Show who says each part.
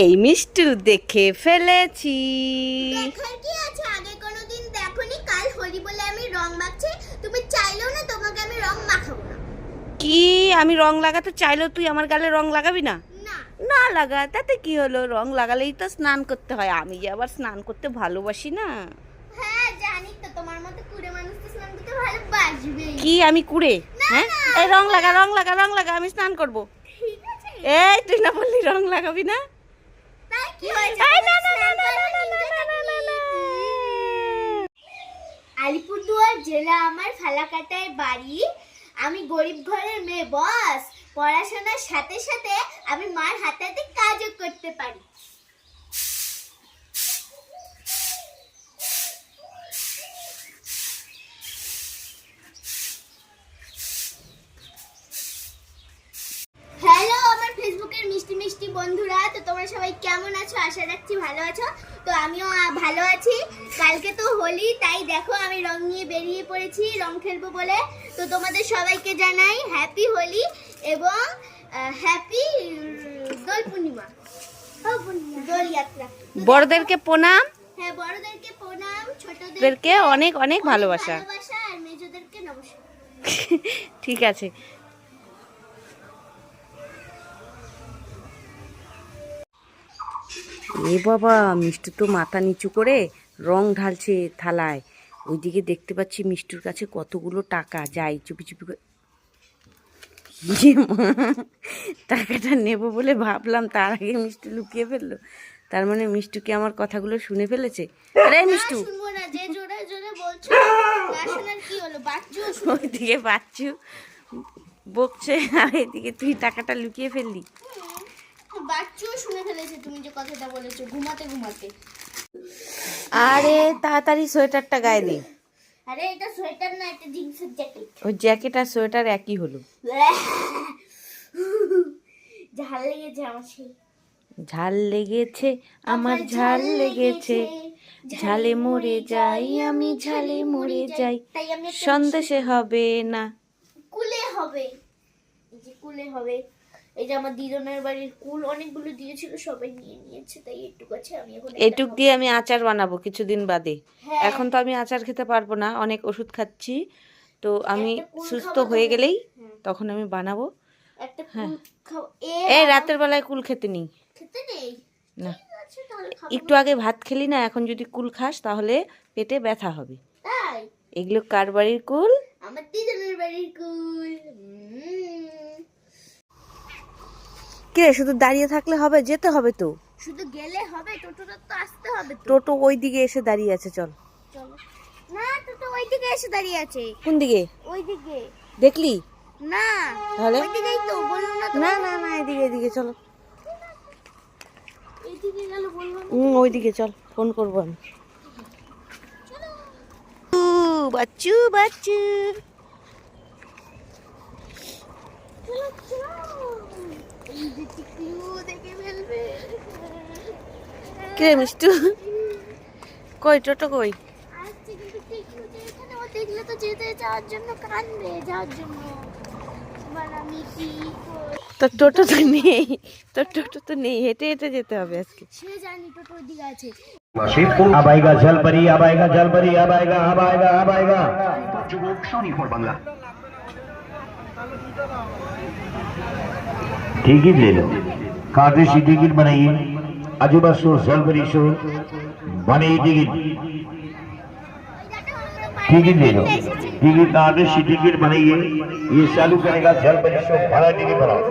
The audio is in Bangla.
Speaker 1: এই মিষ্টু দেখে ফেলেছি।
Speaker 2: দেখার কি আছে, আগে কোনোদিন দেখোনি। কাল হোলি বলে আমি রং মাখছি, তুমি চাইলেও না তোমাকে আমি রং মাখাবো না।
Speaker 1: কি আমি রং লাগাতে চাইলেও তুই আমার গালে রং লাগাবি না?
Speaker 2: না
Speaker 1: না লাগা, তাতে কি হলো? রং লাগালেই তো স্নান করতে হয়। আমি যে আবার স্নান করতে ভালোবাসি না।
Speaker 2: হ্যাঁ জানি তো, তোমার মতো কুড়ে মানুষ তো স্নান করতে ভালোবাসবে।
Speaker 1: কি আমি কুড়ে? হ্যাঁ, এই রং লাগা রং লাগা রং লাগা, আমি স্নান করব।
Speaker 2: ঠিক আছে,
Speaker 1: এই তুই না বললি রং লাগাবি না?
Speaker 2: তাই কি হয়েছে?
Speaker 1: এই না না না না না না না না না।
Speaker 2: আলিপুরদুয়ার জেলা আমার ফালাকাটায় বাড়ি। আমি গরিব ঘরের মেয়ে বস। পড়াশোনার সাথে সাথে আমি মার হাতে হাতে কাজও করতে পারি। হ্যালো আমার ফেসবুকের মিষ্টি মিষ্টি বন্ধুরা, তো তোমরা সবাই কেমন আছো? আশা রাখছি ভালো আছো। তো আমিও ভালো আছি। কালকে তো হোলি, তাই দেখো আমি রং নিয়ে বেরিয়ে পড়েছি রং খেলবো বলে। তো তোমাদের সবাইকে জানাই হ্যাপি হোলি এবং হ্যাপি দোল পূর্ণিমা, দোল যাত্রা।
Speaker 1: বড়দেরকে প্রণাম,
Speaker 2: হ্যাঁ, বড়দেরকে প্রণাম,
Speaker 1: ছোটদেরকে অনেক অনেক ভালোবাসা।
Speaker 2: আর মেজোদেরকে নমস্কার।
Speaker 1: ঠিক আছে। এ বাবা, মিষ্টু তো মাথা নিচু করে রং ঢালছে থালায়। ওইদিকে দেখতে পাচ্ছি মিষ্টুর কাছে কতগুলো টাকা। যাই চুপি চুপি করে টাকাটা নেব বলে ভাবলাম, তার আগে মিষ্টু লুকিয়ে ফেললো। তার মানে মিষ্টু কি আমার কথাগুলো শুনে ফেলেছে? আরে মিষ্টু,
Speaker 2: শুনবো না, যে জোরে জোরে বলছো না শোনার কি হলো? বাচ্চু
Speaker 1: ওইদিকে বাচ্চু বকছে আর এদিকে তুই টাকাটা লুকিয়ে ফেললি।
Speaker 2: বাচ্চুও শুনে ফেলেছে তুমি যে কথাটা বলেছো ঘুমাতে ঘুমাতে।
Speaker 1: আরে তাড়াতাড়ি সোয়েটারটা গায়ে দে।
Speaker 2: আরে এটা সোয়েটার না, এটা জিন্সের জ্যাকেট।
Speaker 1: ওই জ্যাকেট আর সোয়েটার একই হলো।
Speaker 2: ঝাল লেগেছে আমার, সেই
Speaker 1: ঝাল লেগেছে আমার, ঝাল লেগেছে, ঝালে মরে যাই আমি, ঝালে মরে যাই,
Speaker 2: তাই আমি
Speaker 1: সন্দেশে হবে না।
Speaker 2: কুলে হবে, এই যে কুলে হবে। এই যে আমার দিদনের বাড়ির কুল অনেকগুলো দিয়েছিল, সবাই নিয়ে নিয়েছে, তাই একটু আছে। আমি এখন
Speaker 1: এটুক দিয়ে আমি আচার বানাবো কিছুদিন বাদে।
Speaker 2: হ্যাঁ।
Speaker 1: এখন তো আমি আচার খেতে পারবো না, অনেক ওষুধ খাচ্ছি। তো আমি
Speaker 2: একটা কুল
Speaker 1: সুস্থ
Speaker 2: খাবো
Speaker 1: হয়ে
Speaker 2: তবে।
Speaker 1: গেলেই
Speaker 2: হ্যাঁ।
Speaker 1: তখন আমি বানাবো।
Speaker 2: একটা কুল খাও।
Speaker 1: এই রাতের বেলায় কুল খেতে নেই
Speaker 2: খেতে নেই?
Speaker 1: না।
Speaker 2: ঠিক আছে, তাহলে খাবো
Speaker 1: একটু আগে ভাত খেলি না, এখন যদি কুল খাস তাহলে পেটে ব্যথা হবে।
Speaker 2: তাই?
Speaker 1: এগুলো কার বাড়ির কুল?
Speaker 2: আমার দিদনের বাড়ির কুল।
Speaker 1: কে শুধু দাঁড়িয়ে থাকলে হবে? যেতে হবে তো।
Speaker 2: শুধু গেলে হবে? টোটোটা তো আসতে হবে তো।
Speaker 1: টোটো ওই দিকে এসে দাঁড়িয়ে আছে, চল।
Speaker 2: চলো। না, টোটো ওইদিকে এসে দাঁড়িয়ে আছে।
Speaker 1: কোন দিকে?
Speaker 2: ওইদিকে।
Speaker 1: দেখলি?
Speaker 2: না,
Speaker 1: তাহলে?
Speaker 2: ওইদিকেই তো বললো না তো।
Speaker 1: না না না, এদিকে এদিকে চলো।
Speaker 2: এইদিকে গেল বললো না।
Speaker 1: ওইদিকে চল, ফোন করবো আমি। বাচ্চু বাচ্চু,
Speaker 2: চলো, চলো। এই যে টিকলু দেখে ফেলবে।
Speaker 1: কে মিষ্টু? কই টোটো কই?
Speaker 2: আসছে কিন্তু টিকলু যে এখানে, ও দেখলে তো যেতে যাওয়ার জন্য কাঁদবে, যাওয়ার জন্য। এবার আমি কি করি?
Speaker 1: তোর টোটো তো নেই, তোর টোটো তো নেই, হেঁটে হেঁটে যেতে হবে আজকে।
Speaker 2: সে জানি টোটো ওইদিকে আছে।
Speaker 3: अब आएगा जलपरी, अब आएगा जलपरी, अब आएगा अब आएगा अब आएगा। सोनी फॉर बांग्ला टिकट ले लो, कार्ड से टिकट बनाइए। अजूबा शो, जलपरी शो बनाइए टिकट। टिकट ले लो, टिकट कार्ड से टिकट बनाइए। ये चालू करेगा जलपरी शो, बड़ा टिकट बनाओ।